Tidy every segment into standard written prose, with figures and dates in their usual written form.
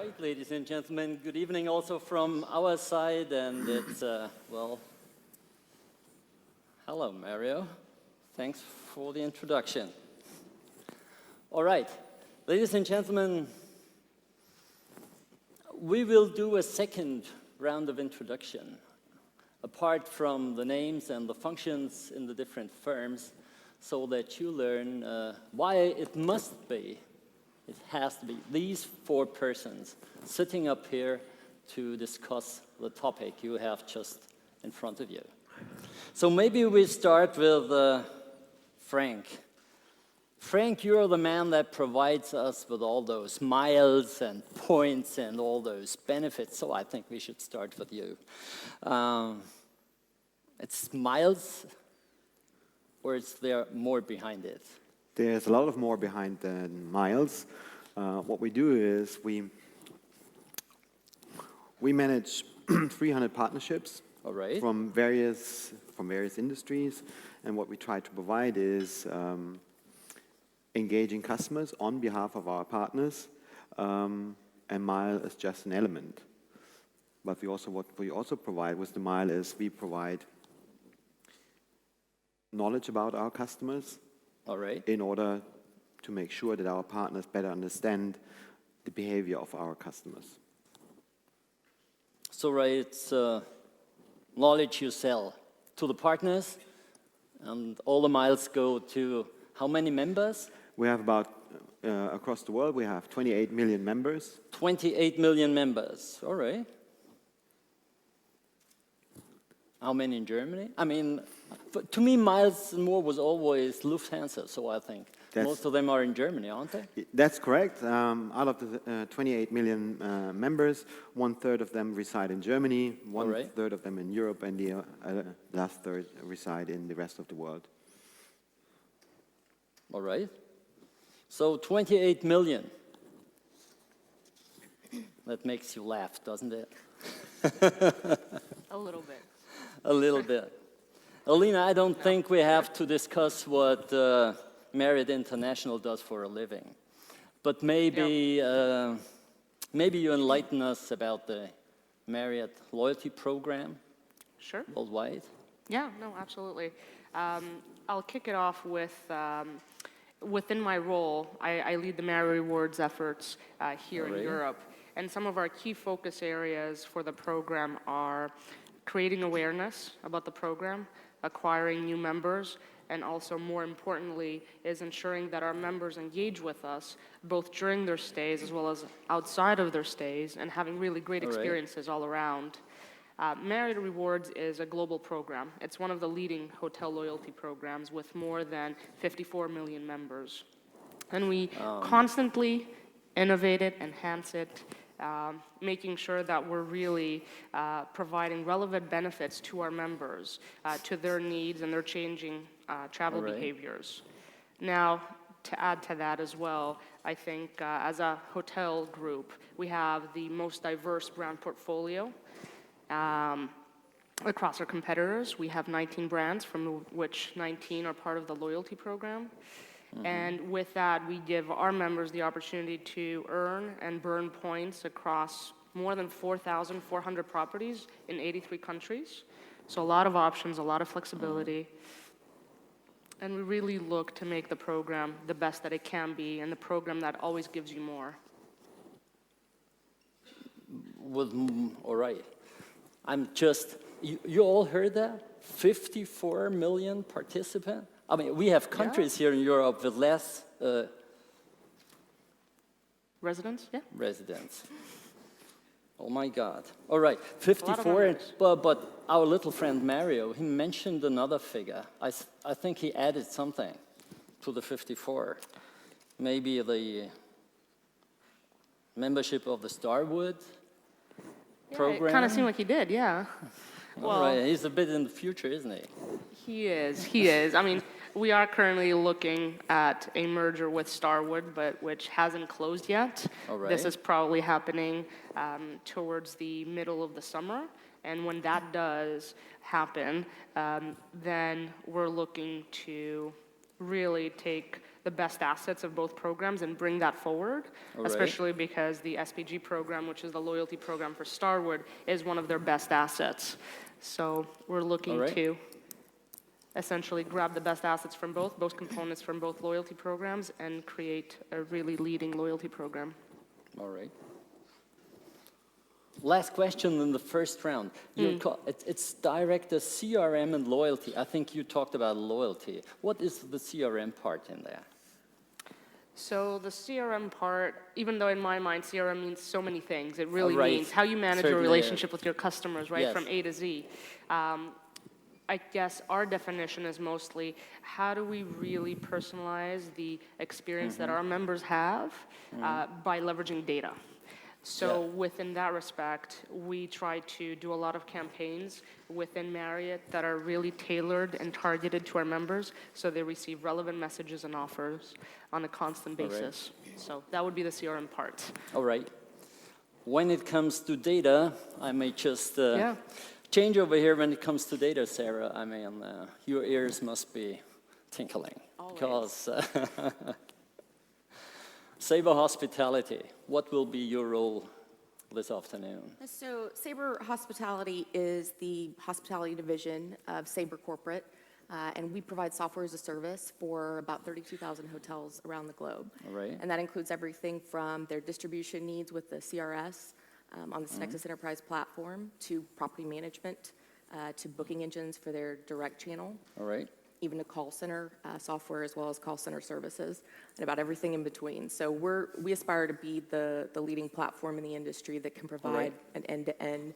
right, ladies and gentlemen, good evening also from our side, and it's, well, hello, Mario. Thanks for the introduction. All right, ladies and gentlemen, we will do a second round of introduction, apart from the names and the functions in the different firms, so that you learn why it must be, it has to be, these four persons sitting up here to discuss the topic you have just in front of you. So maybe we start with Frank. Frank, you're the man that provides us with all those miles and points and all those benefits, so I think we should start with you. It's miles, or is there more behind it? There's a lot of more behind than miles. What we do is we manage 300 partnerships from various industries, and what we try to provide is engaging customers on behalf of our partners, and mile is just an element. But what we also provide with the mile is we provide knowledge about our customers in order to make sure that our partners better understand the behavior of our customers. So it's knowledge you sell to the partners, and all the miles go to how many members? We have about, across the world, we have 28 million members. 28 million members, all right. How many in Germany? I mean, to me, Miles & More was always Lufthansa, so I think most of them are in Germany, aren't they? That's correct. Out of the 28 million members, 1/3 of them reside in Germany, 1/3 of them in Europe, and the last third reside in the rest of the world. All right. So 28 million. That makes you laugh, doesn't it? A little bit. A little bit. Elina, I don't think we have to discuss what Marriott International does for a living. But maybe, maybe you enlighten us about the Marriott loyalty program. Sure. Worldwide. Yeah, no, absolutely. I'll kick it off with, within my role, I lead the Marriott Rewards efforts here in Europe. And some of our key focus areas for the program are creating awareness about the program, acquiring new members, and also, more importantly, is ensuring that our members engage with us both during their stays as well as outside of their stays, and having really great experiences all around. Marriott Rewards is a global program. It's one of the leading hotel loyalty programs with more than 54 million members. And we constantly innovate it, enhance it, making sure that we're really providing relevant benefits to our members, to their needs and their changing travel behaviors. Now, to add to that as well, I think as a hotel group, we have the most diverse brand portfolio across our competitors. We have 19 brands, from which 19 are part of the loyalty program. And with that, we give our members the opportunity to earn and burn points across more than 4,400 properties in 83 countries. So a lot of options, a lot of flexibility. And we really look to make the program the best that it can be, and the program that always gives you more. All right. I'm just, you all heard that? 54 million participants? I mean, we have countries here in Europe with less residents. Yeah. Residents. Oh my God! All right, 54. But our little friend Mario, he mentioned another figure. I think he added something to the 54. Maybe the membership of the Starwood program. It kind of seemed like he did. Yeah. All right, he's a bit in the future, isn't he? He is. I mean, we are currently looking at a merger with Starwood, but which hasn't closed yet. All right. This is probably happening towards the middle of the summer. And when that does happen, then we're looking to really take the best assets of both programs and bring that forward, especially because the SPG program, which is the loyalty program for Starwood, is one of their best assets. So we're looking to essentially grab the best assets from both components from both loyalty programs, and create a really leading loyalty program. All right. Last question in the first round. It's direct as CRM and loyalty. I think you talked about loyalty. What is the CRM part in there? So the CRM part, even though in my mind CRM means so many things, it really means how you manage your relationship with your customers, right, from A to Z. I guess our definition is mostly how do we really personalize the experience that our members have by leveraging data. So within that respect, we try to do a lot of campaigns within Marriott that are really tailored and targeted to our members, so they receive relevant messages and offers on a constant basis. So that would be the CRM part. All right. When it comes to data, I may just change over here. When it comes to data, Sarah, I mean, your ears must be tinkling. Always. Because Sabre Hospitality, what will be your role this afternoon? So Sabre Hospitality is the hospitality division of Sabre Corporate, and we provide software as a service for about 32,000 hotels around the globe. All right. And that includes everything from their distribution needs with the CRS on the Nexus Enterprise platform, to property management, to booking engines for their direct channel. All right. Even to call center software, as well as call center services, and about everything in between. So we aspire to be the leading platform in the industry that can provide an end-to-end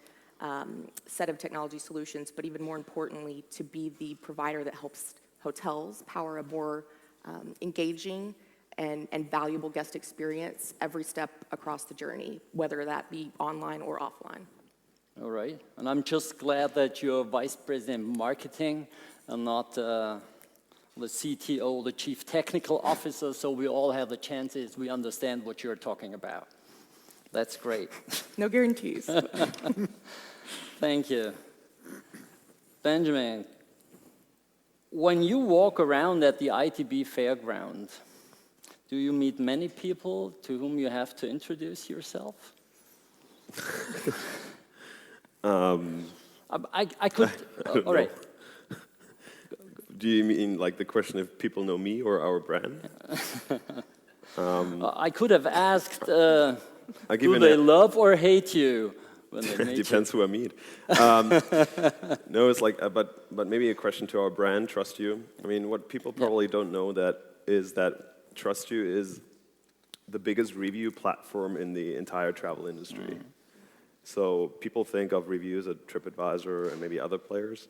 set of technology solutions, but even more importantly, to be the provider that helps hotels power a more engaging and valuable guest experience every step across the journey, whether that be online or offline. All right. And I'm just glad that you're Vice President Marketing and not the CTO, the Chief Technical Officer, so we all have the chances, we understand what you're talking about. That's great. No guarantees. Thank you. Benjamin, when you walk around at the ITB fairground, do you meet many people to whom you have to introduce yourself? I could, all right. Do you mean like the question if people know me or our brand? I could have asked, do they love or hate you when they meet Depends who I meet. No, it's like, but maybe a question to our brand, TrustYou. I mean, what people probably don't know is that TrustYou is the biggest review platform in the entire travel industry. So people think of reviews at TripAdvisor and maybe other players,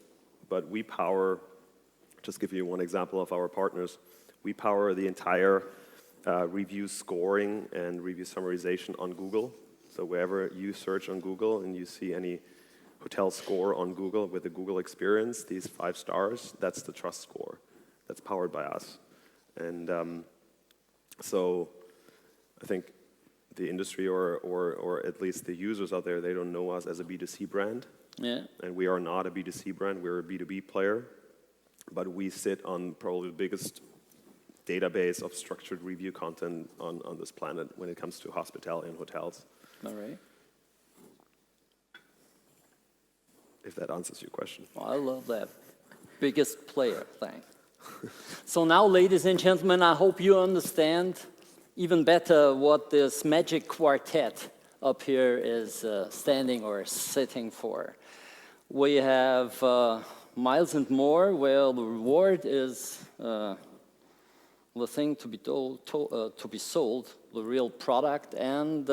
but we power, just give you one example of our partners, we power the entire review scoring and review summarization on Google. So wherever you search on Google and you see any hotel score on Google with the Google experience, these 5 stars, that's the Trust score. That's powered by us. And so I think the industry or at least the users out there, they don't know us as a B2C brand. Yeah. And we are not a B2C brand, we're a B2B player. But we sit on probably the biggest database of structured review content on this planet when it comes to hospitality and hotels. All right. If that answers your question. Oh, I love that. Biggest player thing. So now, ladies and gentlemen, I hope you understand even better what this magic quartet up here is standing or sitting for. We have Miles and More, where the reward is the thing to be sold, the real product, and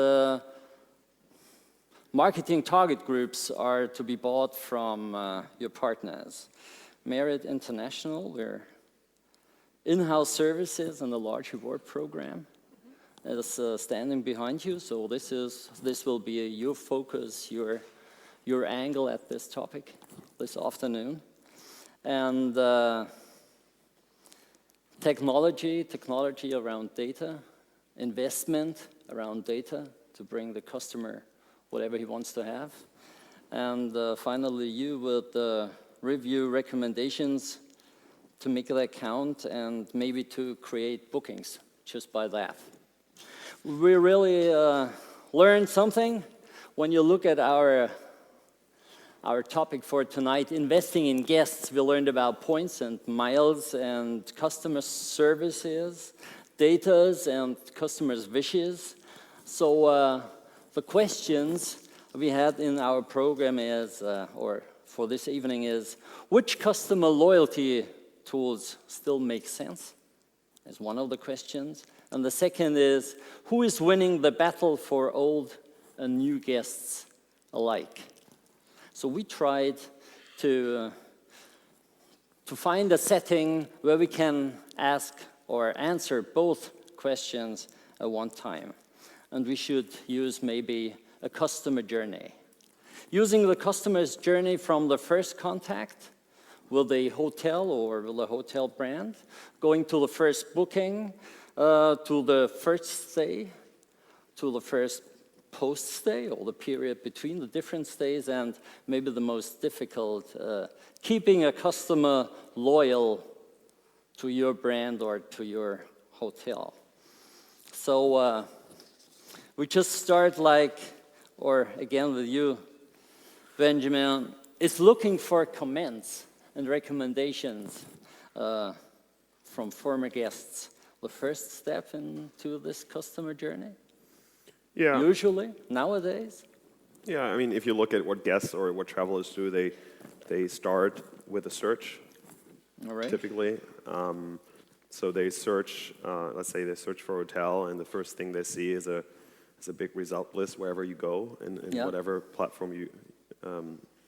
marketing target groups are to be bought from your partners. Marriott International, we're in-house services and a large reward program is standing behind you. So this will be your focus, your angle at this topic this afternoon. And technology around data, investment around data to bring the customer whatever he wants to have. And finally, you with review recommendations to make that count and maybe to create bookings just by that. We really learned something when you look at our topic for tonight, investing in guests. We learned about points and miles and customer services, datas and customers' wishes. So the questions we had in our program is, or for this evening is, which customer loyalty tools still make sense? Is one of the questions. And the second is, who is winning the battle for old and new guests alike? So we tried to find a setting where we can ask or answer both questions at one time. And we should use maybe a customer journey. Using the customer's journey from the first contact with the hotel or with the hotel brand, going to the first booking, to the first stay, to the first post-stay, or the period between the different stays, and maybe the most difficult, keeping a customer loyal to your brand or to your hotel. So we just start or again with you, Benjamin, is looking for comments and recommendations from former guests. The first step into this customer journey? Yeah. Usually, nowadays? Yeah, I mean, if you look at what guests or what travelers do, they start with a search, All right. typically. So they search, let's say they search for a hotel, and the first thing they see is a big result list wherever you go, in whatever platform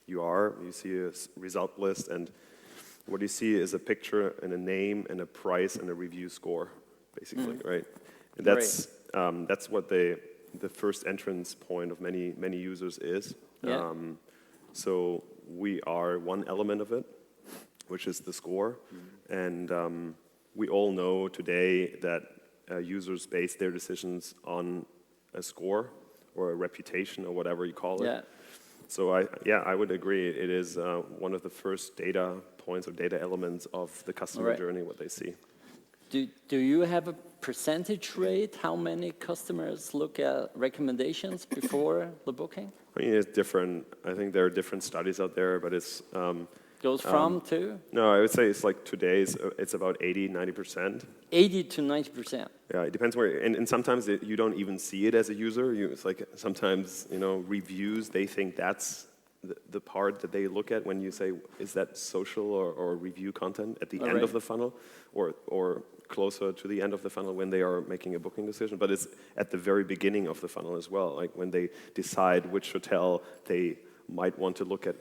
you are. You see a result list, and what you see is a picture and a name and a price and a review score, basically, right? And that's what the first entrance point of many users is. Yeah. So we are one element of it, which is the score. And we all know today that users base their decisions on a score or a reputation or whatever you call it. Yeah. So I would agree. It is one of the first data points or data elements of the customer journey, what they see. Do you have a percentage rate? How many customers look at recommendations before the booking? I mean, it's different. I think there are different studies out there, but it's... Goes from to? No, I would say it's like today's, it's about 80, 90%. 80 to 90%. Yeah, it depends where, and sometimes you don't even see it as a user. It's like sometimes, reviews, they think that's the part that they look at when you say, is that social or review content at the end of the funnel or closer to the end of the funnel when they are making a booking decision, but it's at the very beginning of the funnel as well, like when they decide which hotel they might want to look at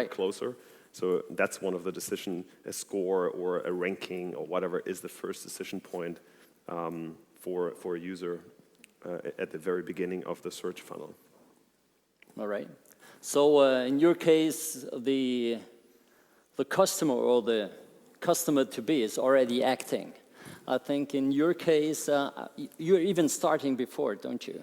closer. So that's one of the decision, a score or a ranking or whatever is the first decision point for a user at the very beginning of the search funnel. All right. So in your case, the customer or the customer to be is already acting. I think in your case, you're even starting before, don't you?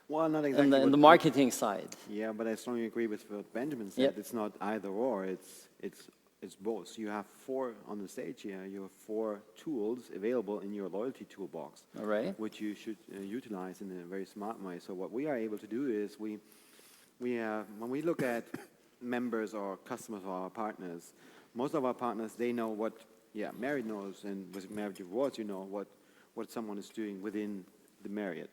Well, not exactly. In the marketing side. Yeah, but I strongly agree with what Benjamin said. Yep. It's not either or. It's both. So you have 4 on the stage here. You have 4 tools available in your loyalty toolbox, All right. which you should utilize in a very smart way. So what we are able to do is when we look at members or customers of our partners, most of our partners, they know what Marriott knows, and with Marriott Rewards, you know what someone is doing within the Marriott.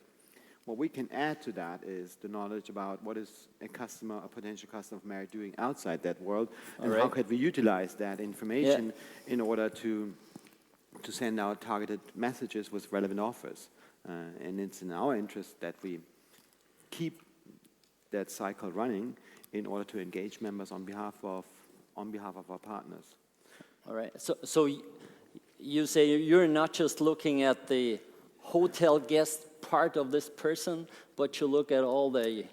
What we can add to that is the knowledge about what is a potential customer of Marriott doing outside that world, and how could we utilize that information in order to send out targeted messages with relevant offers. And it's in our interest that we keep that cycle running in order to engage members on behalf of our partners. All right. So you say you're not just looking at the hotel guest part of this person, but you look at all the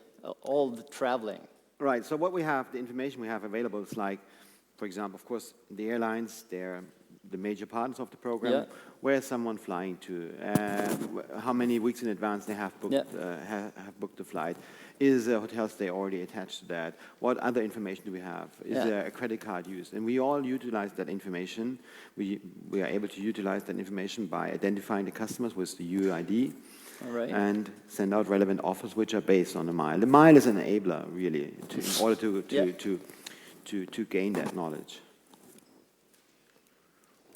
traveling. Right. So what we have, the information we have available is like, for example, of course, the airlines, the major partners of the program, Yeah. where is someone flying to, how many weeks in advance they have booked, have booked the flight, is a hotel stay already attached to that, what other information do we have, is there a credit card used, and we all utilize that information. We are able to utilize that information by identifying the customers with the UID, All right. and send out relevant offers which are based on the mile. The mile is an enabler, really, in order to gain that knowledge.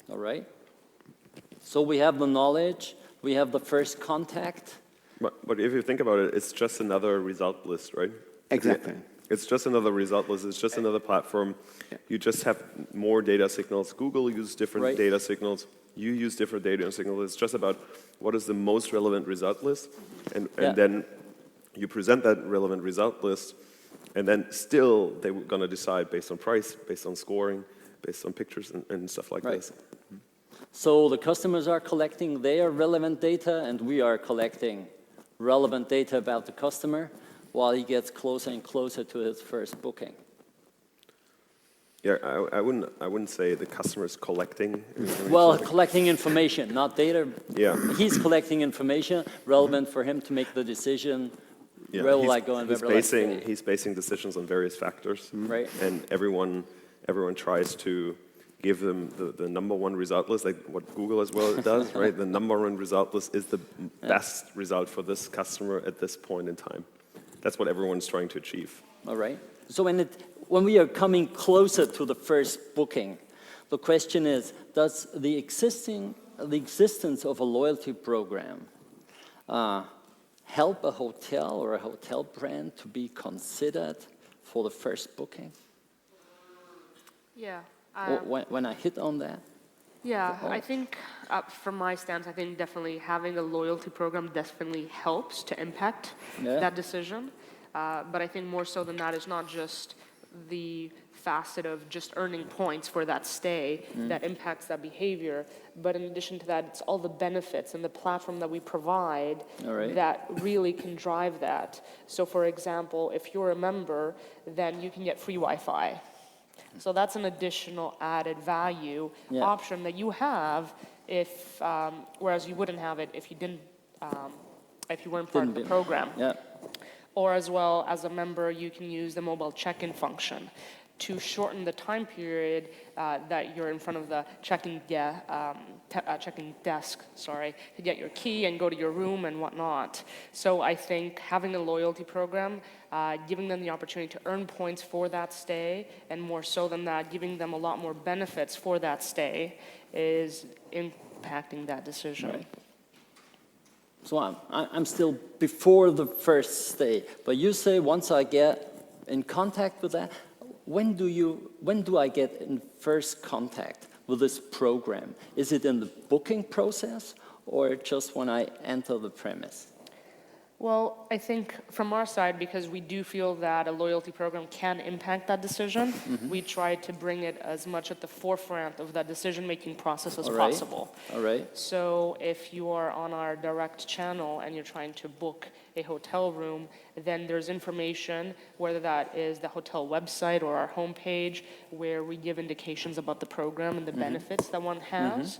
All right. So we have the knowledge, we have the first contact. But if you think about it, it's just another result list, right? Exactly. It's just another result list. It's just another platform. You just have more data signals. Google uses different data signals. You use different data signals. It's just about what is the most relevant result list. And then you present that relevant result list. And then still, they're going to decide based on price, based on scoring, based on pictures and stuff like this. So the customers are collecting their relevant data, and we are collecting relevant data about the customer while he gets closer and closer to his first booking. Yeah, I wouldn't say the customer is collecting. Well, collecting information, not data. Yeah. He's collecting information relevant for him to make the decision. Yeah, where will I go and where will I stay? he's basing decisions on various factors. Right. And everyone tries to give them the number one result list, like what Google as well does, right? The number one result list is the best result for this customer at this point in time. That's what everyone's trying to achieve. All right. So when we are coming closer to the first booking, the question is, does the existence of a loyalty program help a hotel or a hotel brand to be considered for the first booking? Yeah. When I hit on that? Yeah, I think from my stance, I think definitely having a loyalty program definitely helps to impact that decision. But I think more so than that, it's not just the facet of just earning points for that stay that impacts that behavior. But in addition to that, it's all the benefits and the platform that we provide that really can drive that. So for example, if you're a member, then you can get free Wi-Fi. So that's an additional added value option that you have if, whereas you wouldn't have it if you didn't, if you weren't part of the program. Yeah. Or as well as a member, you can use the mobile check-in function to shorten the time period that you're in front of the check-in desk, to get your key and go to your room and whatnot. So I think having a loyalty program, giving them the opportunity to earn points for that stay, and more so than that, giving them a lot more benefits for that stay is impacting that decision. Right. So I'm still before the first stay, but you say once I get in contact with that, when do I get in first contact with this program? Is it in the booking process or just when I enter the premise? Well, I think from our side, because we do feel that a loyalty program can impact that decision, we try to bring it as much at the forefront of that decision-making process as possible. All right. So if you are on our direct channel and you're trying to book a hotel room, then there's information, whether that is the hotel website or our homepage, where we give indications about the program and the benefits that one has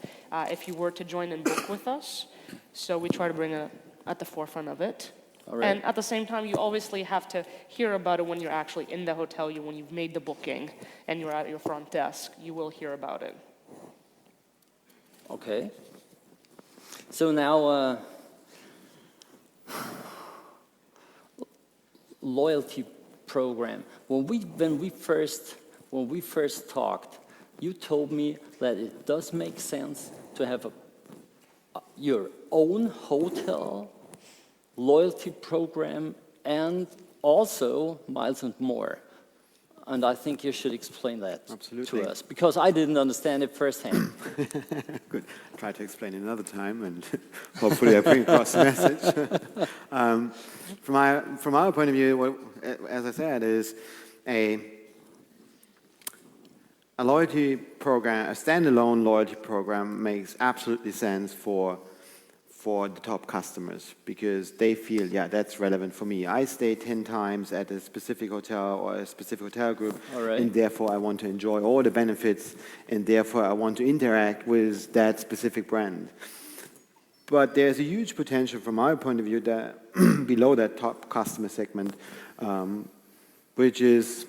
if you were to join and book with us. So we try to bring it at the forefront of it. All right. And at the same time, you obviously have to hear about it when you're actually in the hotel. When you've made the booking and you're at your front desk, you will hear about it. Okay. So now, loyalty program. When we first talked, you told me that it does make sense to have your own hotel loyalty program and also Miles & More. And I think you should explain that to us, because I didn't understand it firsthand. Good. I'll try to explain it another time, and hopefully I bring across the message. From our point of view, as I said, is a loyalty program, a standalone loyalty program makes absolutely sense for for the top customers because they feel, yeah, that's relevant for me. I stay 10 times at a specific hotel or a specific hotel group, and therefore I want to enjoy all the benefits, and therefore I want to interact with that specific brand. But there's a huge potential from my point of view that below that top customer segment, which is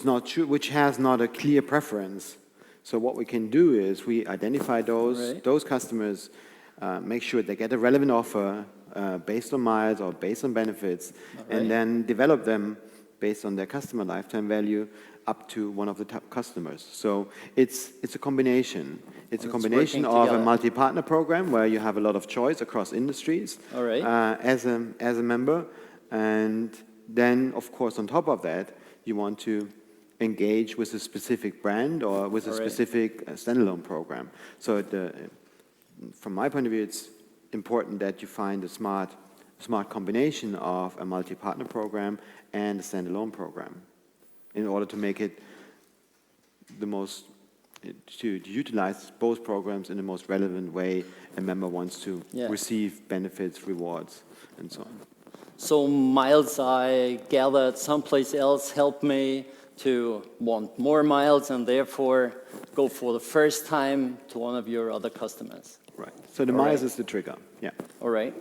not true, which has not a clear preference. So what we can do is we identify those customers, make sure they get a relevant offer based on miles or based on benefits, and then develop them based on their customer lifetime value up to one of the top customers. So it's a combination. It's a combination of a multi-partner program where you have a lot of choice across industries as a member, and then of course on top of that you want to engage with a specific brand or with a specific standalone program. So from my point of view, it's important that you find a smart combination of a multi-partner program and a standalone program in order to make it to utilize both programs in the most relevant way a member wants to receive benefits, rewards, and so on. So miles I gathered someplace else help me to want more miles and therefore go for the first time to one of your other customers. Right. So the miles is the trigger. Yeah. All right.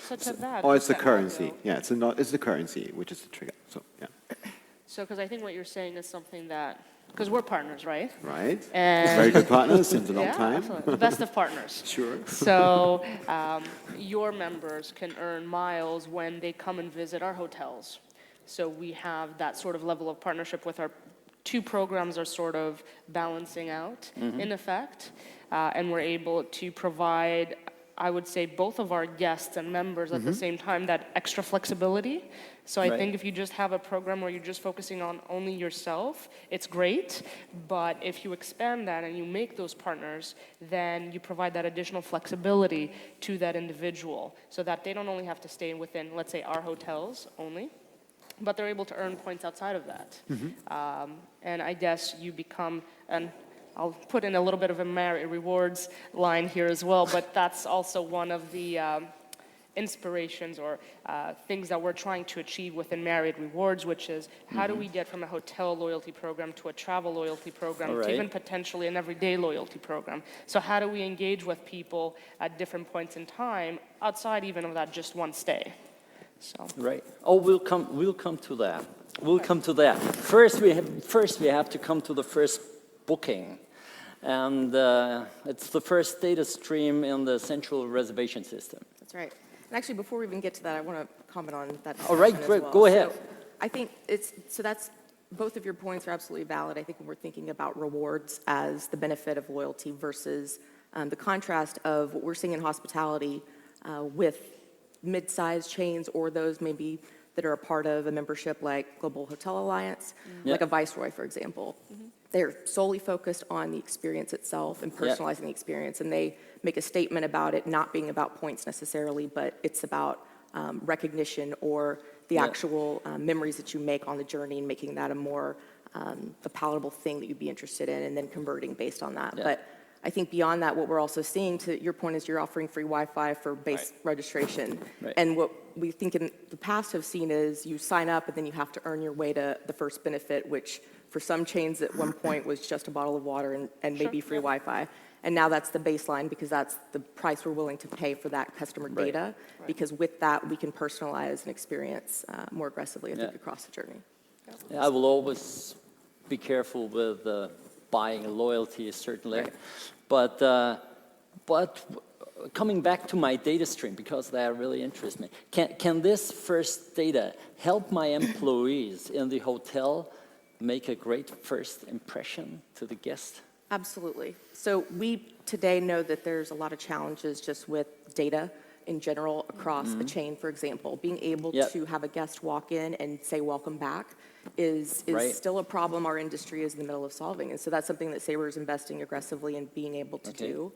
So to that, or it's the currency. Yeah, it's the currency which is the trigger. So yeah. So because I think what you're saying is something that, because we're partners, right? Right. And very good partners since a long time. Absolutely. The best of partners. Sure. So your members can earn miles when they come and visit our hotels. So we have that sort of level of partnership with our two programs are sort of balancing out in effect. And we're able to provide, I would say, both of our guests and members at the same time that extra flexibility. So I think if you just have a program where you're just focusing on only yourself, it's great. But if you expand that and you make those partners, then you provide that additional flexibility to that individual so that they don't only have to stay within, let's say, our hotels only, but they're able to earn points outside of that. And I guess you become, and I'll put in a little bit of a Marriott rewards line here as well, but that's also one of the inspirations or things that we're trying to achieve within Marriott Rewards, which is how do we get from a hotel loyalty program to a travel loyalty program to even potentially an everyday loyalty program. So how do we engage with people at different points in time outside even of that just one stay? So. Right. Oh, we'll come to that. We'll come to that. First, we have to come to the first booking, and it's the first data stream in the central reservation system. That's right. And actually, before we even get to that, I want to comment on that. All right, great. Go ahead. So I think that's both of your points are absolutely valid. I think when we're thinking about rewards as the benefit of loyalty versus the contrast of what we're seeing in hospitality with mid-sized chains or those maybe that are a part of a membership like Global Hotel Alliance, like a Viceroy, for example. They're solely focused on the experience itself and personalizing the experience, and they make a statement about it not being about points necessarily, but it's about recognition or the actual memories that you make on the journey and making that a more a palatable thing that you'd be interested in and then converting based on that. But I think beyond that, what we're also seeing, to your point, is you're offering free Wi-Fi for base registration. And what we think in the past have seen is you sign up and then you have to earn your way to the first benefit, which for some chains at one point was just a bottle of water and maybe free Wi-Fi. And now that's the baseline because that's the price we're willing to pay for that customer data. Because with that, we can personalize and experience more aggressively, I think, across the journey. I will always be careful with buying loyalty, certainly. But coming back to my data stream, because that really interests me, can this first data help my employees in the hotel make a great first impression to the guest? Absolutely. So we today know that there's a lot of challenges just with data in general across a chain, for example. Being able to have a guest walk in and say welcome back is still a problem our industry is in the middle of solving. And so that's something that Sabre is investing aggressively in being able to do.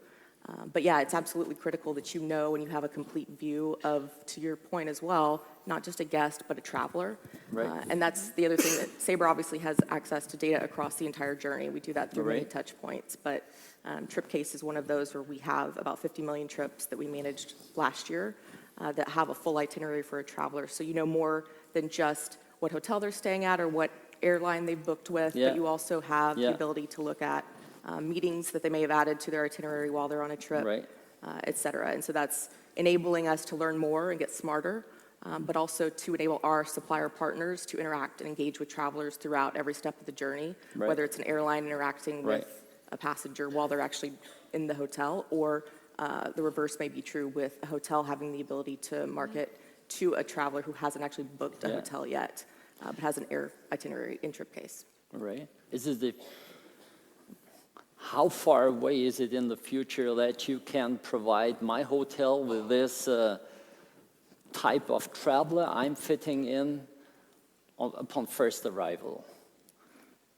But yeah, it's absolutely critical that you know and you have a complete view of, to your point as well, not just a guest, but a traveler. Right. And that's the other thing, that Sabre obviously has access to data across the entire journey. We do that through many Right. touch points, but TripCase is one of those where we have about 50 million trips that we managed last year that have a full itinerary for a traveler. So you know more than just what hotel they're staying at or what airline they've booked with, Yeah. but you also have Yeah. the ability to look at meetings that they may have added to their itinerary while they're on a trip, Right. et cetera. And so that's enabling us to learn more and get smarter, but also to enable our supplier partners to interact and engage with travelers throughout every step of the journey, Right. whether it's an airline interacting Right. with a passenger while they're actually in the hotel, or the reverse may be true with a hotel having the ability to market to a traveler who hasn't actually booked a Yeah. hotel yet, but has an air itinerary in TripCase. Right. How far away is it in the future that you can provide my hotel with this type of traveler I'm fitting in upon first arrival?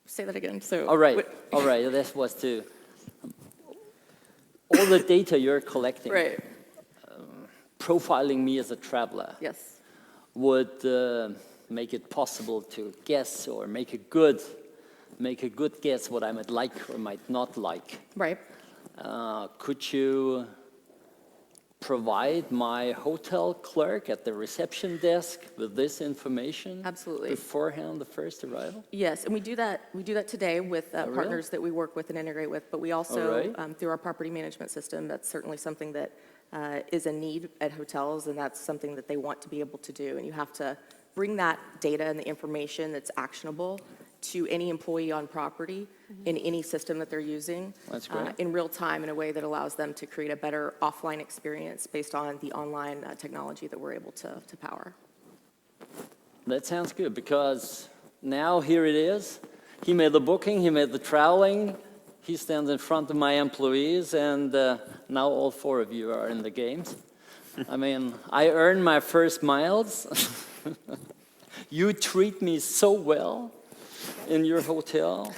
Say that again. So, All right. All right. This was to all the data you're collecting, Right. profiling me as a traveler, Yes. would make it possible to guess or make a good guess what I might like or might not like. Right. Could you provide my hotel clerk at the reception desk with this information? Absolutely. Beforehand, the first arrival? Yes, and we do that today with really? partners that we work with and integrate with, but we also, All right. through our property management system, that's certainly something that is a need at hotels, and that's something that they want to be able to do. And you have to bring that data and the information that's actionable to any employee on property in any system that they're using. That's great. In real time in a way that allows them to create a better offline experience based on the online technology that we're able to power. That sounds good, because now here it is. He made the booking, he made the traveling, he stands in front of my employees, and now all four of you are in the games. I mean, I earned my first miles. You treat me so well in your hotel.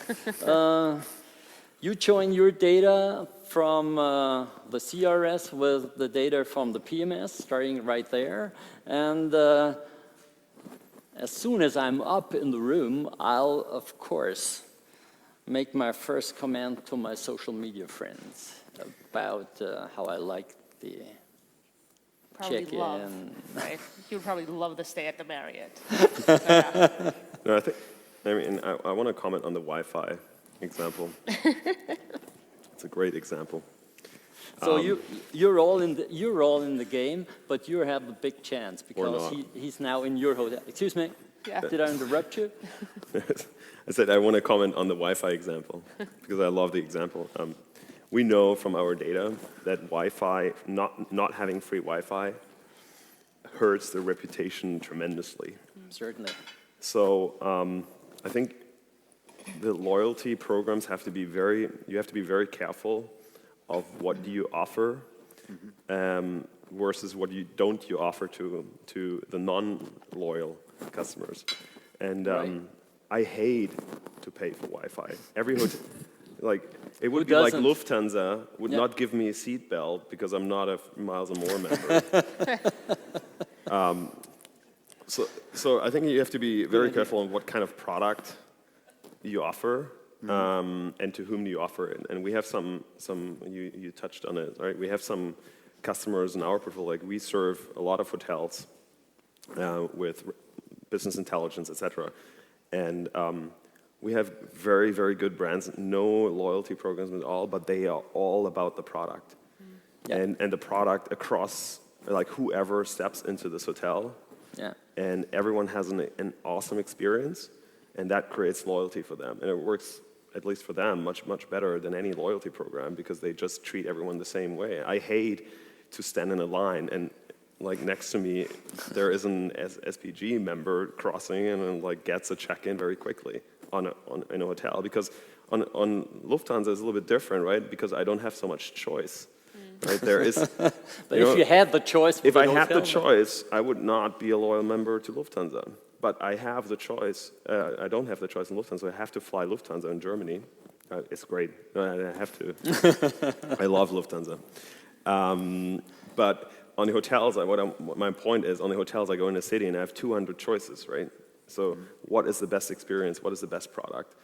You join your data from the CRS with the data from the PMS, starting right there. And as soon as I'm up in the room, I'll, of course, make my first comment to my social media friends about how I like the Probably check-in. love, right? He would probably love the stay at the Marriott. No, I want to comment on the Wi-Fi example. It's a great example. So you're all in the game, but you have a big chance because not. he's now in your hotel. Excuse me. Yeah. Did I interrupt you? I said I want to comment on the Wi-Fi example because I love the example. We know from our data that Wi-Fi, not having free Wi-Fi, hurts the reputation tremendously. Certainly. So I think the loyalty programs you have to be very careful of what do you offer versus what you offer to the non-loyal customers. And Right. I hate to pay for Wi-Fi. Every hotel, it would Who be like doesn't? Lufthansa would Yeah. not give me a seat belt because I'm not a Miles and More member. So I think you have to be very careful on what kind of product you offer and to whom you offer it. And we have some you touched on it, right? We have some customers in our portfolio. Like we serve a lot of hotels with business intelligence, etc. And we have very, very good brands, no loyalty programs at all, but they are all about the product. Yeah. And the product across, like whoever steps into this hotel, Yeah. and everyone has an awesome experience, and that creates loyalty for them. And it works, at least for them, much, much better than any loyalty program because they just treat everyone the same way. I hate to stand in a line and like next to me, there is an SPG member crossing in and like gets a check-in very quickly in a hotel because on Lufthansa it's a little bit different, right? Because I don't have so much choice, right? There is. But if you had the choice, If I had the choice, I would not be a loyal member to Lufthansa. But I have the choice. I don't have the choice in Lufthansa. I have to fly Lufthansa in Germany. It's great. I have to. I love Lufthansa. But on the hotels, my point is, on the hotels, I go in a city and I have 200 choices, right? So what is the best experience? What is the best product?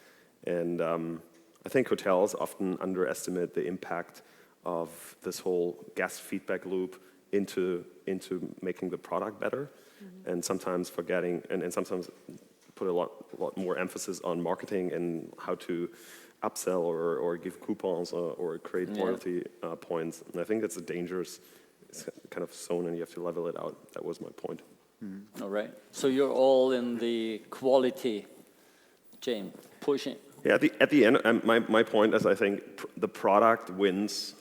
And I think hotels often underestimate the impact of this whole guest feedback loop into making the product better, and sometimes forgetting, and sometimes put a lot more emphasis on marketing and how to upsell or give coupons or create loyalty points. And I think that's a dangerous kind of zone, and you have to level it out. That was my point. All right. So you're all in the quality chain, pushing. Yeah, at the end, my point is, I think the product wins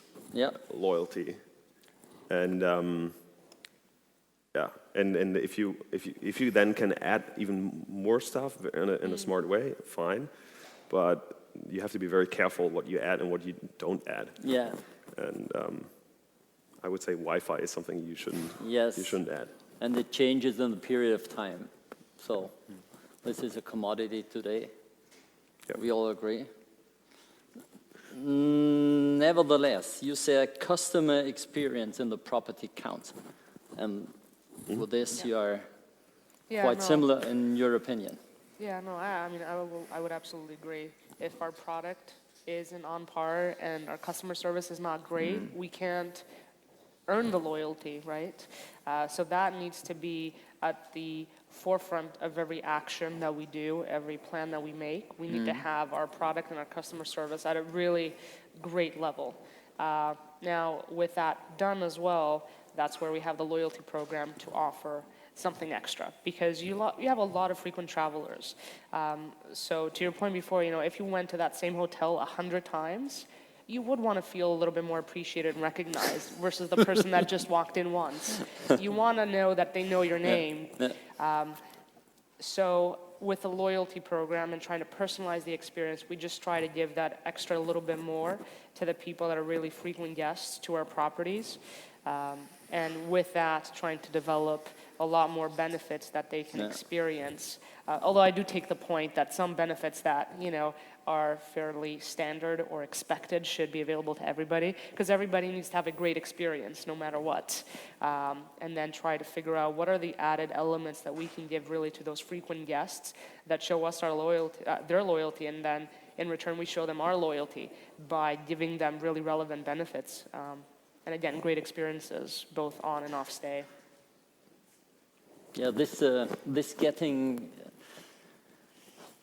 loyalty, and and if you then can add even more stuff in a smart way, fine, but you have to be very careful what you add and what you don't add. Yeah. And I would say Wi-Fi is something you shouldn't add. And it changes in the period of time. So this is a commodity today. Yep. We all agree. Nevertheless, you said customer experience in the property counts. And with this, you are quite similar in your opinion. Yeah, no, I mean, I would absolutely agree. If our product isn't on par and our customer service is not great, we can't earn the loyalty, right? So that needs to be at the forefront of every action that we do, every plan that we make. We need to have our product and our customer service at a really great level. Now, with that done as well, that's where we have the loyalty program to offer something extra, because you have a lot of frequent travelers. So to your point before, if you went to that same hotel 100 times, you would want to feel a little bit more appreciated and recognized versus the person that just walked in once. You want to know that they know your name. So with the loyalty program and trying to personalize the experience, we just try to give that extra little bit more to the people that are really frequent guests to our properties. And with that, trying to develop a lot more benefits that they can experience. Although I do take the point that some benefits that, are fairly standard or expected should be available to everybody, because everybody needs to have a great experience no matter what. And then try to figure out what are the added elements that we can give really to those frequent guests that show us our loyalty, their loyalty, and then in return we show them our loyalty by giving them really relevant benefits. And again, great experiences both on and off stay. Yeah, this getting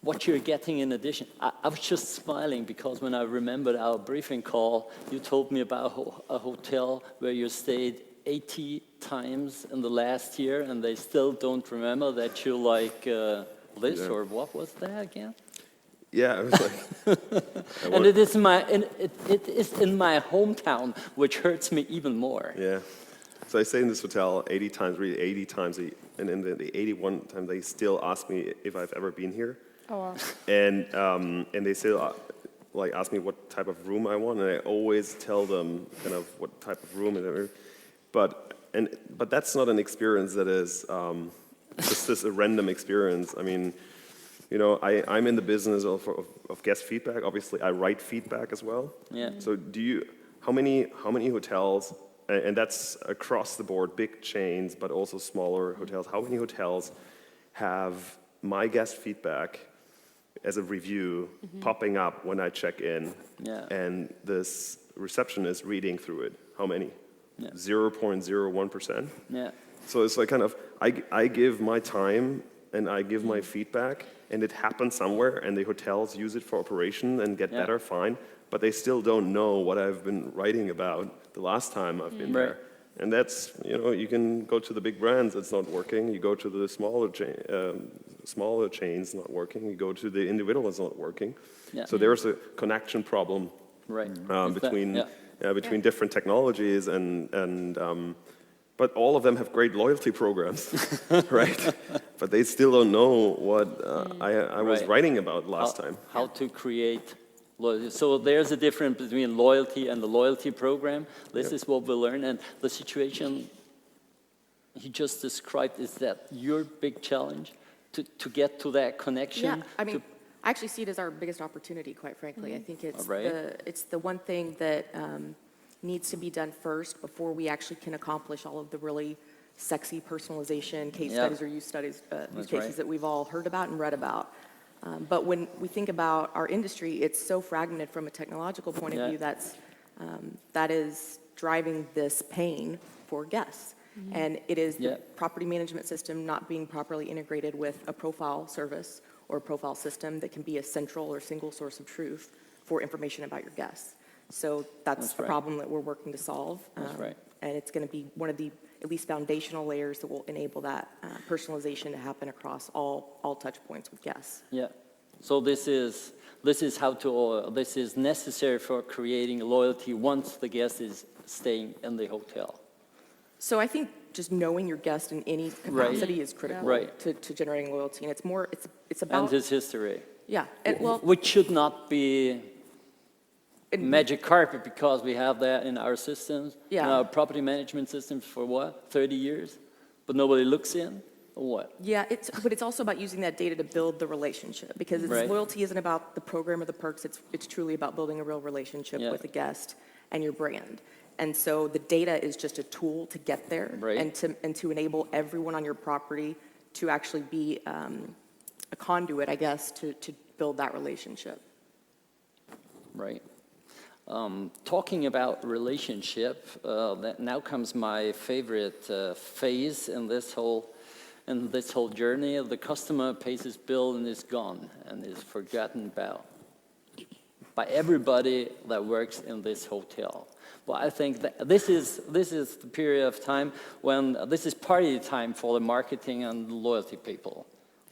what you're getting in addition. I was just smiling because when I remembered our briefing call, you told me about a hotel where you stayed 80 times in the last year, and they still don't remember that you like this, or what was that again? Yeah, I was like... And it is in my hometown, which hurts me even more. Yeah. So I stay in this hotel 80 times, really 80 times, and in the 81 time they still ask me if I've ever been here. Oh, wow. And they still ask me what type of room I want, and I always tell them kind of what type of room and everything. But that's not an experience that is just a random experience. I mean, I'm in the business of guest feedback. Obviously, I write feedback as well. Yeah. So how many hotels, and that's across the board, big chains, but also smaller hotels, how many hotels have my guest feedback as a review popping up when I check in, and this receptionist reading through it? How many? 0.01%? Yeah. So it's like kind of, I give my time and I give my feedback, and it happens somewhere, and the hotels use it for operation and get better, fine, but they still don't know what I've been writing about the last time I've been there. And that's, you can go to the big brands, it's not working. You go to the smaller chains, not working. You go to the individual, it's not working. Yeah. So there's a connection problem between different technologies, but all of them have great loyalty programs, right? But they still don't know what I was writing about last time. How to create loyalty. So there's a difference between loyalty and the loyalty program. This is what we learn. And the situation he just described, is that your big challenge to get to that connection? Yeah, I mean, I actually see it as our biggest opportunity, quite frankly. I think it's All right. it's the one thing that needs to be done first before we actually can accomplish all of the really sexy personalization case Yeah. studies or use studies, use cases right. that we've all heard about and read about. But when we think about our industry, it's so fragmented from a technological point Yeah. of view that is driving this pain for guests. And it is the Yeah. property management system not being properly integrated with a profile service or a profile system that can be a central or single source of truth for information about your guests. So that's That's the right. problem that we're working to solve. That's right. And it's going to be one of the at least foundational layers that will enable that personalization to happen across all touch points with guests. Yeah. So this is this is necessary for creating loyalty once the guest is staying in the hotel. So I think just knowing your guest in any capacity is critical Right. to generating loyalty. And it's And about, his history. yeah. And, well, Which should not be and- magic carpet because we have that in our systems, in Yeah. our property management systems for what, 30 years? But nobody looks in, or what? Yeah, but it's also about using that data to build the relationship because Right. loyalty isn't about the program or the perks. It's truly about building a real relationship Yeah. with a guest and your brand. And so the data is just a tool to get there Right. and to enable everyone on your property to actually be a conduit, I guess, to build that relationship. Right. Talking about relationship, that now comes my favorite phase in this whole journey. The customer pays his bill and is gone and is forgotten about by everybody that works in this hotel. Well, I think that this is the period of time when this is party time for the marketing and the loyalty people.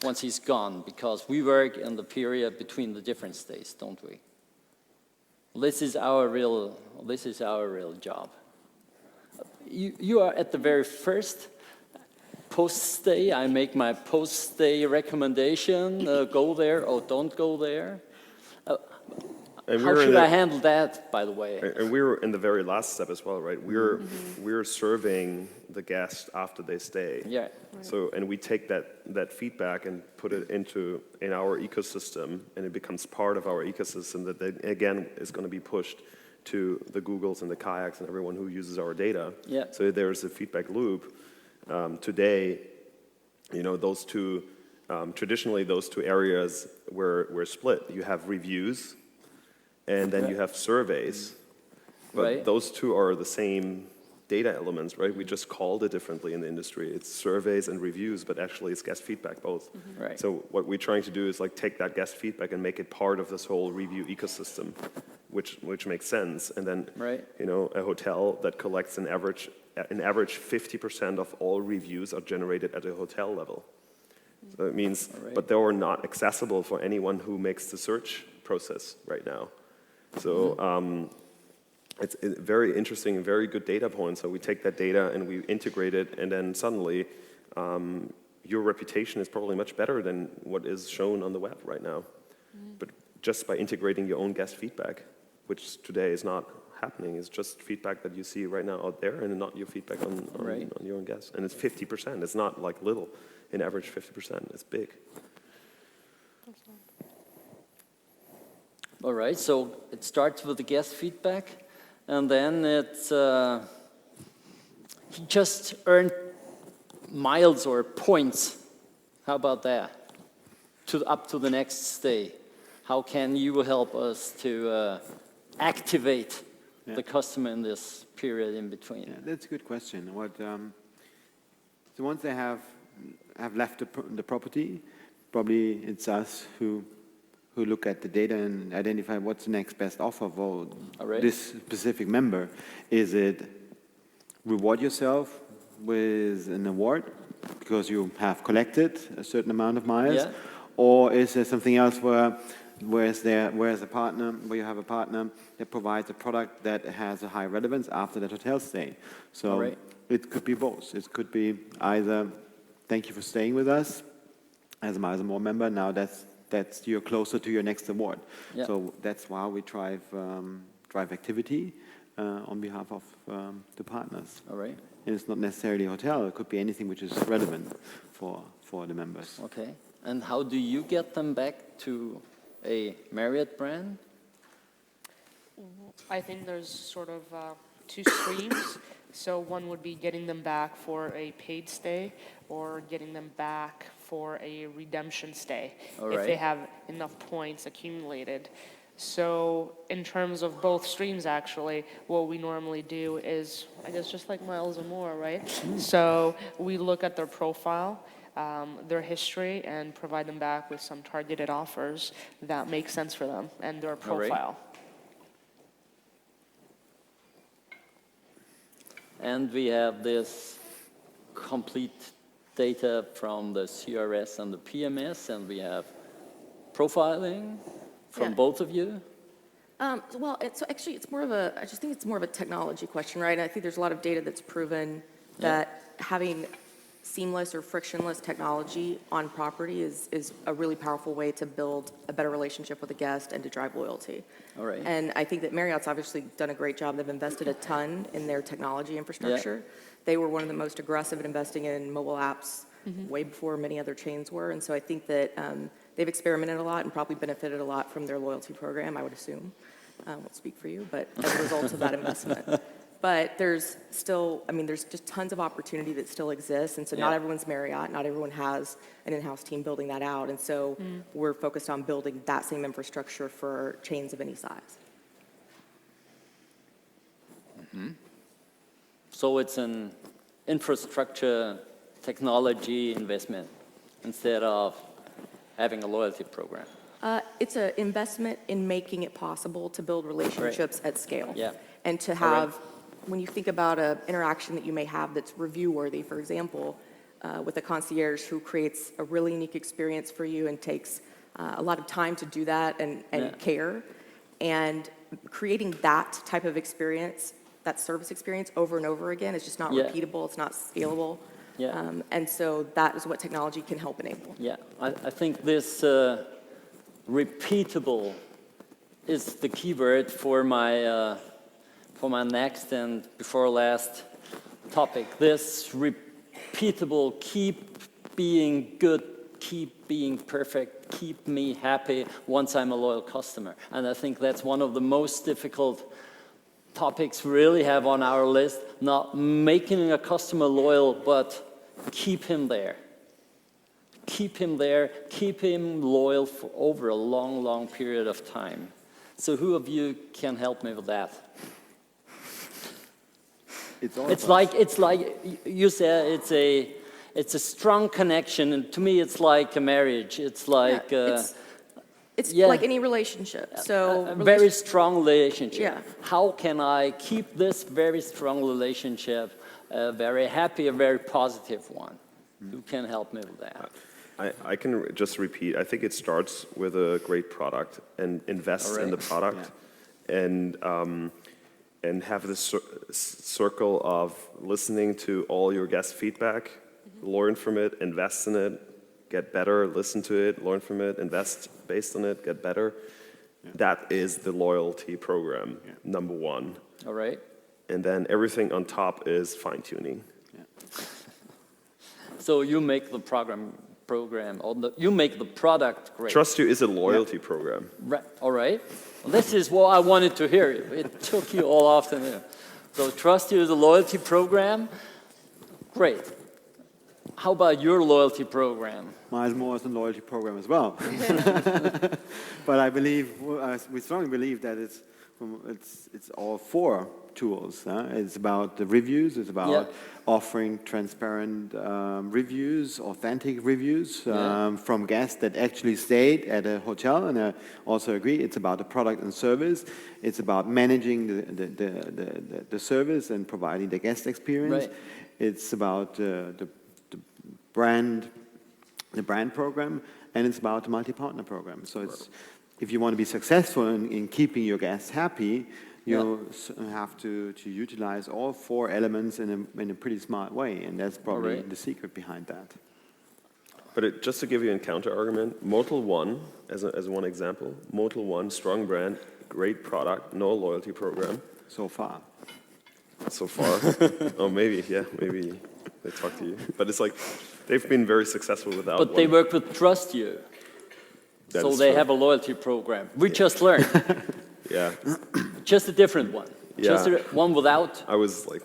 Once he's gone, because we work in the period between the different stays, don't we? This is our real job. You are at the very first post-stay. I make my post-stay recommendation, go there or don't go there. And How should I handle that, by the way? And we're in the very last step as well, right? We're serving the guest after they stay. Yeah. So, and we take that feedback and put it in our ecosystem, and it becomes part of our ecosystem that then, again, is going to be pushed to the Googles and the Kayaks and everyone who uses our data. Yeah. So there's a feedback loop. Today, you know, those two, traditionally those two areas were split. You have reviews, and then you have surveys. But Right. those two are the same data elements, right? We just called it differently in the industry. It's surveys and reviews, but actually it's guest feedback both. Right. So what we're trying to do is like take that guest feedback and make it part of this whole review ecosystem, which makes sense. And then, Right. you know, a hotel that collects an average 50% of all reviews are generated at a hotel level. So it means, All right. but they are not accessible for anyone who makes the search process right now. So it's a very interesting and very good data point. So we take that data and we integrate it, and then suddenly your reputation is probably much better than what is shown on the web right now. But just by integrating your own guest feedback, which today is not happening, it's just feedback that you see right now out there and not your feedback on your own guests. And it's 50%. It's not like little. In average, 50%. It's big. All right, so it starts with the guest feedback, and then it's he just earned miles or points. How about that? Up to the next stay. How can you help us to activate the customer in this period in between? Yeah, that's a good question. So once they have left the property, probably it's us who look at the data and identify what's the next best offer for right. this specific member. Is it reward yourself with an award because you have collected a certain amount of miles, Yeah. or is there something else where you have a partner that provides a product that has a high relevance after that hotel stay? So Right. it could be both. It could be either thank you for staying with us as a Miles & More member. Now that's you're closer to your next award. Yeah. So that's why we drive activity on behalf of the partners. All right, And it's not necessarily a hotel. It could be anything which is relevant for the members. okay. And how do you get them back to a Marriott brand? I think there's sort of two streams. So one would be getting them back for a paid stay or getting them back for a redemption stay All if they right. have enough points accumulated. So in terms of both streams, actually, what we normally do is, I guess, just like Miles and More, right? So we look at their profile, their history, and provide them back with some targeted offers that make sense for them and their All right. profile. And we have this complete data from the CRS and the PMS, and we have profiling from Yeah. both of you. Well, it's more of a, I just think it's more of a technology question, right? And I think there's a lot of data that's proven that having seamless or frictionless technology on property is a really powerful way to build a better relationship with a guest and to drive loyalty. All right. And I think that Marriott's obviously done a great job. They've invested a ton in their technology infrastructure. They were one of the most aggressive in investing in mobile apps way before many other chains were. And so I think that they've experimented a lot and probably benefited a lot from their loyalty program, I would assume. I won't speak for you, but as a result of that investment. But there's still, I mean, there's just tons of opportunity that still exists. And so not Yeah. everyone's Marriott, not everyone has an in-house team building that out. And so we're focused on building that same infrastructure for chains of any size. So it's an infrastructure technology investment instead of having a loyalty program. It's an investment in making it possible to build relationships at scale. Yeah. And to have, when you think about an interaction that you may have that's review-worthy, for example, with a concierge who creates a really unique experience for you and takes a lot of time to do that and care, and creating that type of experience, that service experience over and over again is just not repeatable, it's not scalable. Yeah. And so that is what technology can help enable. Yeah, I think this repeatable is the key word for my next and before last topic. This repeatable, keep being good, keep being perfect, keep me happy once I'm a loyal customer. And I think that's one of the most difficult topics we really have on our list, not making a customer loyal, but keep him there. Keep him there, keep him loyal for over a long, long period of time. So who of you can help me with that? It's like you said, it's a strong connection, and to me it's like a marriage. It's like it's like any relationship. So a very strong relationship. Yeah. How can I keep this very strong relationship a very happy, a very positive one? Who can help me with that? I can just repeat. I think it starts with a great product and invest in the product, and have this circle of listening to all your guest feedback, learn from it, invest in it, get better, listen to it, learn from it, invest based on it, get better. That is the loyalty program, number one. All right. And then everything on top is fine-tuning. So you make the program, or you make the product great. TrustYou is a loyalty program. Right. All right. Well, this is what I wanted to hear. It took you all afternoon. So TrustYou is a loyalty program. Great. How about your loyalty program? Miles More is a loyalty program as well. But I believe, we strongly believe that it's all four tools. It's about the reviews, it's about offering transparent reviews, authentic reviews from guests that actually stayed at a hotel, and I also agree it's about the product and service. It's about managing the service and providing the guest experience. Right. It's about the brand program, and it's about the multi-partner program. So it's, if you want to be successful in keeping your guests happy, you have to utilize all four elements in a pretty smart way, and that's probably the secret behind that. But just to give you a counter argument, Motel One, as one example, Motel One, strong brand, great product, no loyalty program. So far. So far. Oh, maybe they talk to you. But it's like, they've been very successful without But one. they work with TrustYou. That So is they true. have a loyalty program. We just learned. Yeah. Just a different one. Just Yeah. one without, I was like,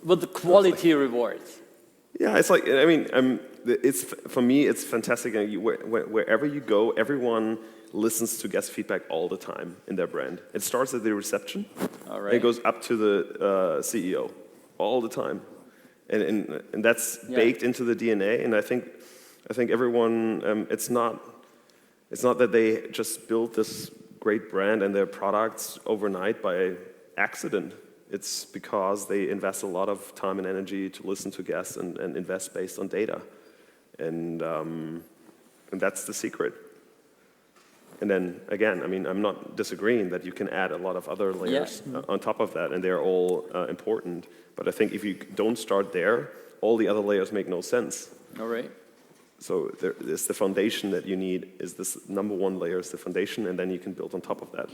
with the quality rewards. yeah, it's like, I mean, it's, for me, it's fantastic. And wherever you go, everyone listens to guest feedback all the time in their brand. It starts at the reception. All right. It goes up to the CEO all the time. And that's baked into the DNA. And I think everyone, it's not that they just built this great brand and their products overnight by accident. It's because they invest a lot of time and energy to listen to guests and invest based on data. And that's the secret. And then, again, I mean, I'm not disagreeing that you can add a lot of other layers on top of that, and they're all important. But I think if you don't start there, all the other layers make no sense. All right. So it's the foundation that you need, is this number one layer is the foundation, and then you can build on top of that.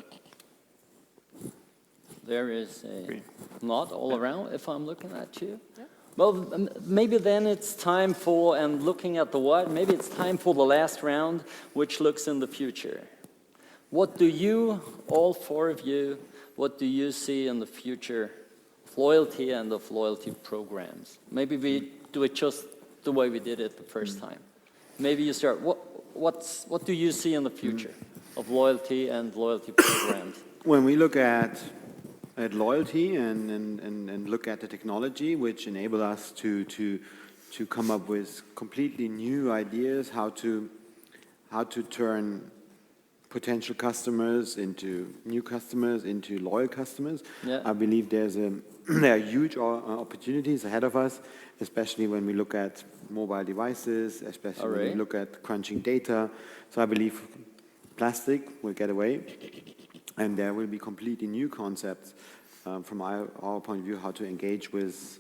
There is a nod all around, if I'm looking at you. Yeah. Well, maybe then it's time for, and looking at the what, maybe it's time for the last round, which looks in the future. What do you, all four of you, what do you see in the future of loyalty and of loyalty programs? Maybe we do it just the way we did it the first time. Maybe you start, what do you see in the future of loyalty and loyalty programs? When we look at loyalty and look at the technology which enable us to come up with completely new ideas how to turn potential customers into new customers, into loyal customers. Yeah. I believe there are huge opportunities ahead of us, especially when we look at mobile devices, especially when we look at crunching data. So I believe plastic will get away, and there will be completely new concepts from our point of view how to engage with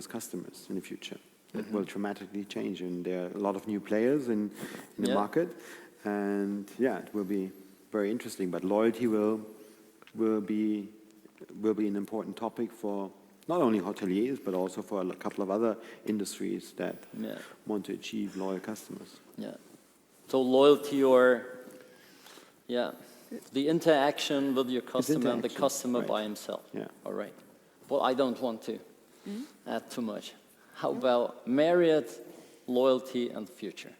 customers in the future. It will dramatically change, and there are a lot of new players in the market, and it will be very interesting. But loyalty will be an important topic for not only hoteliers but also for a couple of other industries that want to achieve loyal customers. Yeah. So loyalty, or the interaction with your customer and the customer by himself. Yeah. All right. Well, I don't want to add too much. How about Marriott, loyalty, and the future?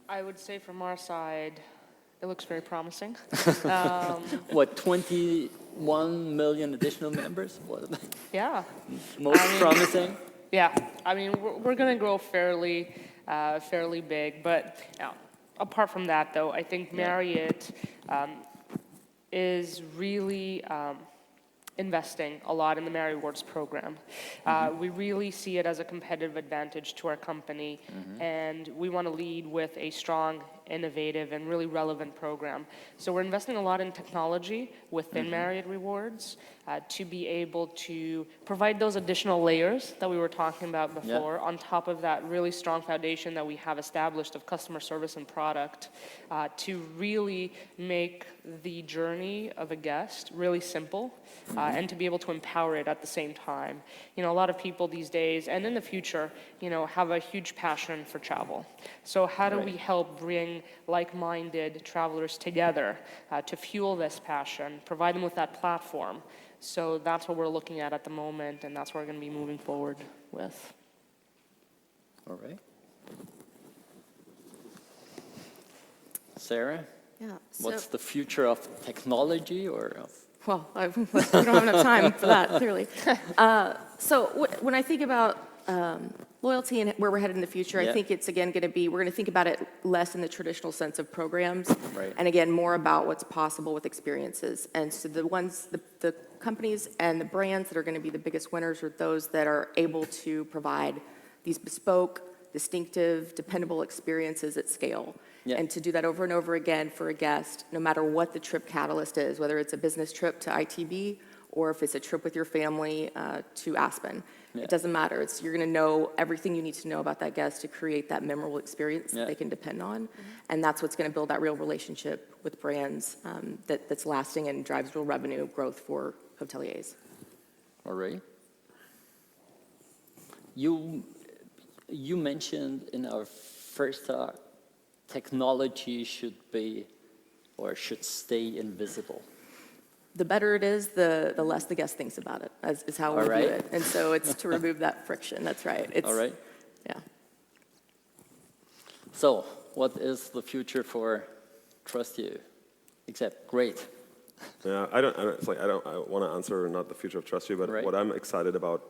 I would say from our side, it looks very promising. What, 21 million additional members? What? Yeah. Most promising? Yeah. I mean, we're going to grow fairly big, but apart from that, though, I think Marriott is really investing a lot in the Marriott Rewards program. We really see it as a competitive advantage to our company, and we want to lead with a strong, innovative, and really relevant program. So we're investing a lot in technology within Marriott Rewards to be able to provide those additional layers that we were talking about before, on top of that really strong foundation that we have established of customer service and product, to really make the journey of a guest really simple, and to be able to empower it at the same time. You know, a lot of people these days, and in the future, you know, have a huge passion for travel. So how do we help bring like-minded travelers together to fuel this passion, provide them with that platform? So that's what we're looking at the moment, and that's what we're going to be moving forward with. All right. Sarah? Yeah. What's the future of technology, or of... Well, we don't have enough time for that, clearly. So when I think about loyalty and where we're headed in the future, I think it's, again, going to be, we're going to think about it less in the traditional sense of programs, and again, more about what's possible with experiences. And so the companies and the brands that are going to be the biggest winners are those that are able to provide these bespoke, distinctive, dependable experiences at scale. And to do that over and over again for a guest, no matter what the trip catalyst is, whether it's a business trip to ITB or if it's a trip with your family to Aspen. It doesn't matter. You're going to know everything you need to know about that guest to create that memorable experience that they can depend on. And that's what's going to build that real relationship with brands that's lasting and drives real revenue growth for hoteliers. All right. You mentioned in our first technology should be or should stay invisible? The better it is, the less the guest thinks about it, is how we All right. do it. And so it's to remove that friction. That's right. All right. Yeah. So, what is the future for TrustYou? Except great. Yeah, I want to answer not the future of TrustYou, but Right. what I'm excited about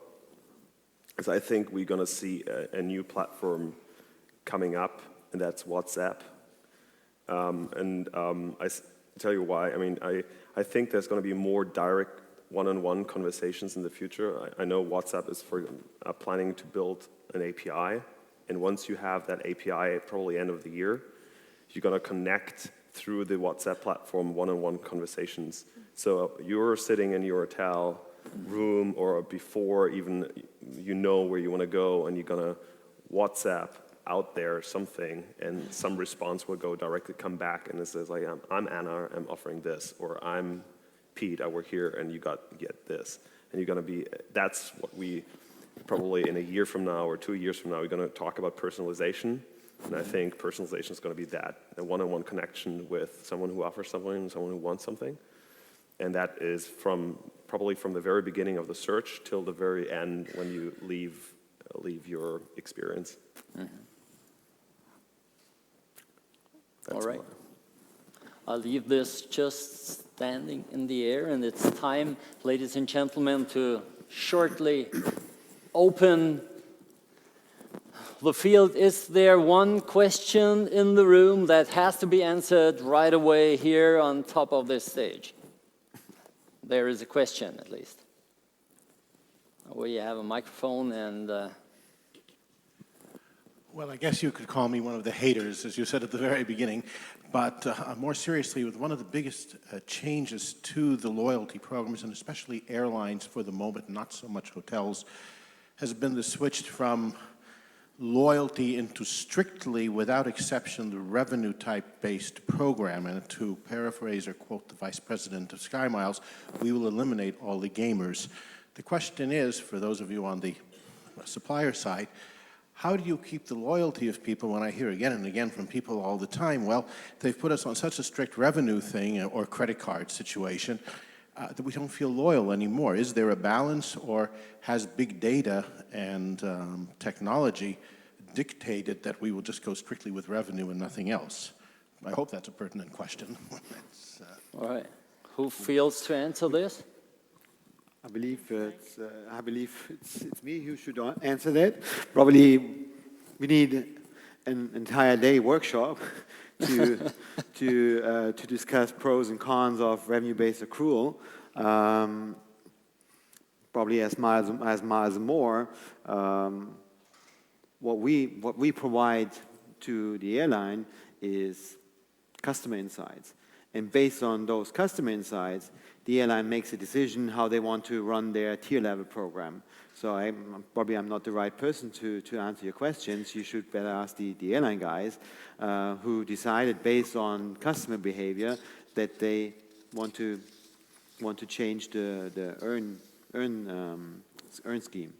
is I think we're going to see a new platform coming up, and that's WhatsApp. Tell you why. I mean, I think there's going to be more direct one-on-one conversations in the future. I know WhatsApp is planning to build an API, and once you have that API, probably end of the year, you're going to connect through the WhatsApp platform one-on-one conversations. So you're sitting in your hotel room or before even you know where you want to go, and you're going to WhatsApp out there something, and some response will go directly come back, and it says like, I'm Anna, I'm offering this, or I'm Pete, I work here, and you get this. And you're going to be, that's what we probably in a year from now or 2 years from now, we're going to talk about personalization. And I think personalization is going to be that, a one-on-one connection with someone who offers something and someone who wants something. And that is probably from the very beginning of the search till the very end when you leave your experience. Mm-hmm. All right. I'll leave this just standing in the air, and it's time, ladies and gentlemen, to shortly open the field. Is there one question in the room that has to be answered right away here on top of this stage? There is a question, at least. We have a microphone, and well, I guess you could call me one of the haters, as you said at the very beginning, but more seriously, with one of the biggest changes to the loyalty programs, and especially airlines for the moment, not so much hotels, has been the switch from loyalty into strictly, without exception, the revenue type-based program. And to paraphrase or quote the vice president of SkyMiles, we will eliminate all the gamers. The question is, for those of you on the supplier side, how do you keep the loyalty of people when I hear again and again from people all the time, well, they've put us on such a strict revenue thing or credit card situation that we don't feel loyal anymore. Is there a balance, or has big data and technology dictated that we will just go strictly with revenue and nothing else? I hope that's a pertinent question. all right. Who feels to answer this? I believe it's me who should answer that. Probably we need an entire day workshop to discuss pros and cons of revenue-based accrual. Probably as miles more. What we provide to the airline is customer insights, and based on those customer insights, the airline makes a decision how they want to run their tier level program. So I'm not the right person to answer your questions. You should better ask the airline guys who decided based on customer behavior that they want to change the earn scheme.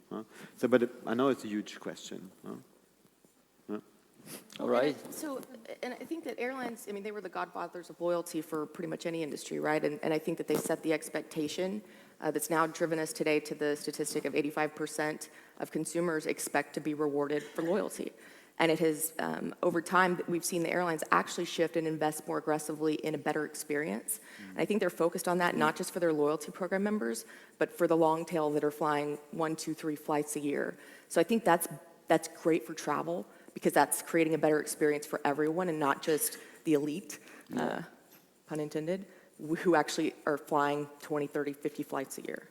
So, but I know it's a huge question. All right. And I think that airlines, I mean, they were the godfathers of loyalty for pretty much any industry, right? And I think that they set the expectation that's now driven us today to the statistic of 85% of consumers expect to be rewarded for loyalty. And it has, over time, we've seen the airlines actually shift and invest more aggressively in a better experience. And I think they're focused on that, not just for their loyalty program members, but for the long tail that are flying 1, 2, 3 flights a year. So I think that's great for travel, because that's creating a better experience for everyone and not just the elite, pun intended, who actually are flying 20, 30, 50 flights a year.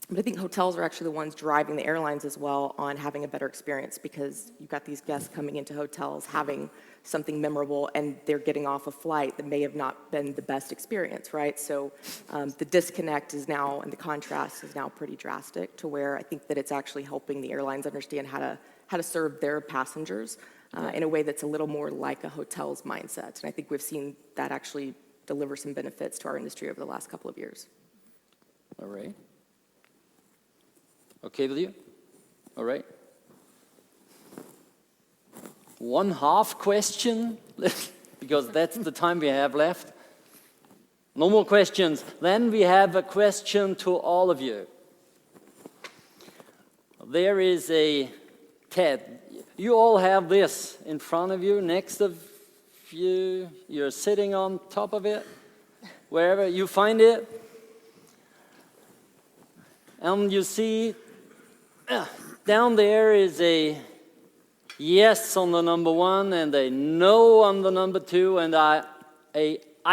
But I think hotels are actually the ones driving the airlines as well on having a better experience, because you've got these guests coming into hotels having something memorable, and they're getting off a flight that may have not been the best experience, right? So the disconnect is now, and the contrast is now pretty drastic, to where I think that it's actually helping the airlines understand how to serve their passengers in a way that's a little more like a hotel's mindset. And I think we've seen that actually deliver some benefits to our industry over the last couple of years. All right. Okay with you? All right. One half question because that's the time we have left. No more questions. Then we have a question to all of you. There is a TED. You all have this in front of you, next of you. You're sitting on top of it, wherever you find it. And you see, down there is a yes on the number 1 and a no on the number 2 and I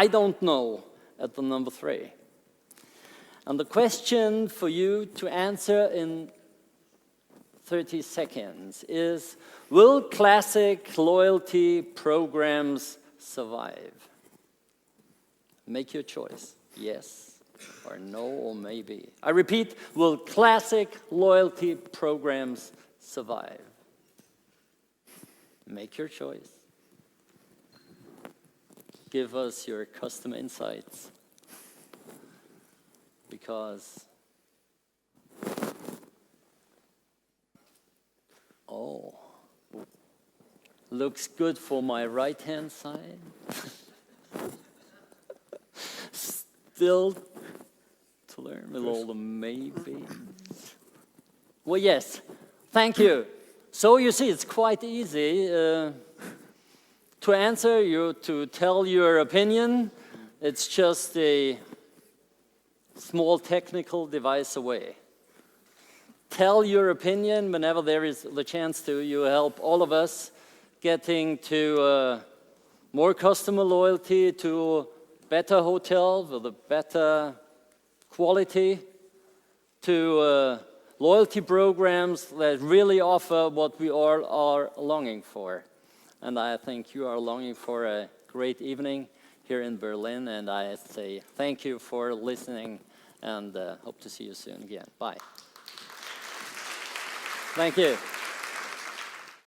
don't know at the number 3. And the question for you to answer in 30 seconds is, will classic loyalty programs survive? Make your choice, yes or no or maybe. I repeat, will classic loyalty programs survive? Make your choice. Give us your custom insights, because looks good for my right-hand side. Still to learn with all the maybe. Well, yes, thank you. So you see, it's quite easy to answer, to tell your opinion. It's just a small technical device away. Tell your opinion whenever there is the chance to. You help all of us getting to more customer loyalty, to better hotels with a better quality, to loyalty programs that really offer what we all are longing for. And I think you are longing for a great evening here in Berlin, and I say thank you for listening, and hope to see you soon again. Bye. Thank you.